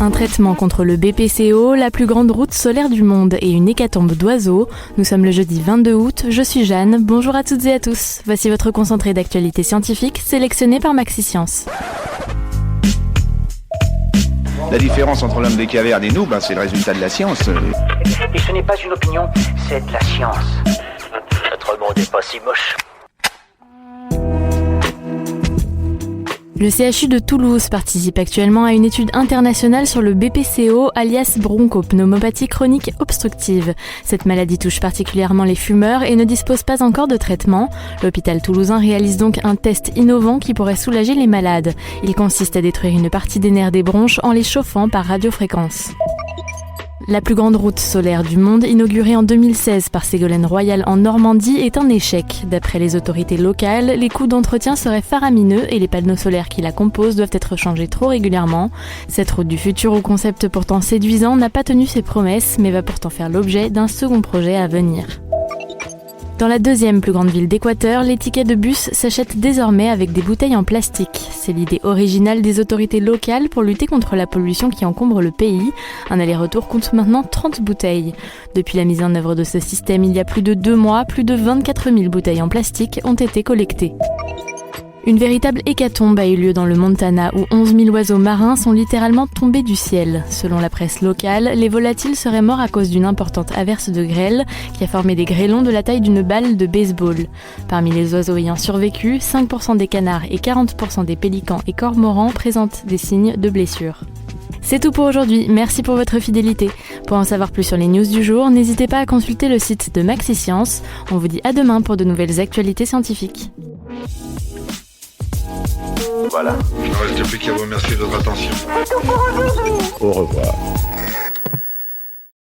Un traitement contre le BPCO, la plus grande route solaire du monde et une hécatombe d'oiseaux. Nous sommes le jeudi 22 août, je suis Jeanne, bonjour à toutes et à tous. Voici votre concentré d'actualité scientifique sélectionné par Maxi Science. La différence entre l'homme des cavernes et nous, c'est le résultat de la science. Et ce n'est pas une opinion, c'est de la science. Notre monde n'est pas si moche. Le CHU de Toulouse participe actuellement à une étude internationale sur le BPCO, alias bronchopneumopathie chronique obstructive. Cette maladie touche particulièrement les fumeurs et ne dispose pas encore de traitement. L'hôpital toulousain réalise donc un test innovant qui pourrait soulager les malades. Il consiste à détruire une partie des nerfs des bronches en les chauffant par radiofréquence. La plus grande route solaire du monde, inaugurée en 2016 par Ségolène Royal en Normandie, est un échec. D'après les autorités locales, les coûts d'entretien seraient faramineux et les panneaux solaires qui la composent doivent être changés trop régulièrement. Cette route du futur au concept pourtant séduisant n'a pas tenu ses promesses, mais va pourtant faire l'objet d'un second projet à venir. Dans la deuxième plus grande ville d'Équateur, les tickets de bus s'achètent désormais avec des bouteilles en plastique. C'est l'idée originale des autorités locales pour lutter contre la pollution qui encombre le pays. Un aller-retour compte maintenant 30 bouteilles. Depuis la mise en œuvre de ce système il y a plus de 2 mois, plus de 24 000 bouteilles en plastique ont été collectées. Une véritable hécatombe a eu lieu dans le Montana où 11 000 oiseaux marins sont littéralement tombés du ciel. Selon la presse locale, les volatiles seraient morts à cause d'une importante averse de grêle qui a formé des grêlons de la taille d'une balle de baseball. Parmi les oiseaux ayant survécu, 5% des canards et 40% des pélicans et cormorans présentent des signes de blessures. C'est tout pour aujourd'hui, merci pour votre fidélité. Pour en savoir plus sur les news du jour, n'hésitez pas à consulter le site de Maxi Science. On vous dit à demain pour de nouvelles actualités scientifiques. Voilà. Il ne reste plus qu'à vous remercier de votre attention. Au revoir.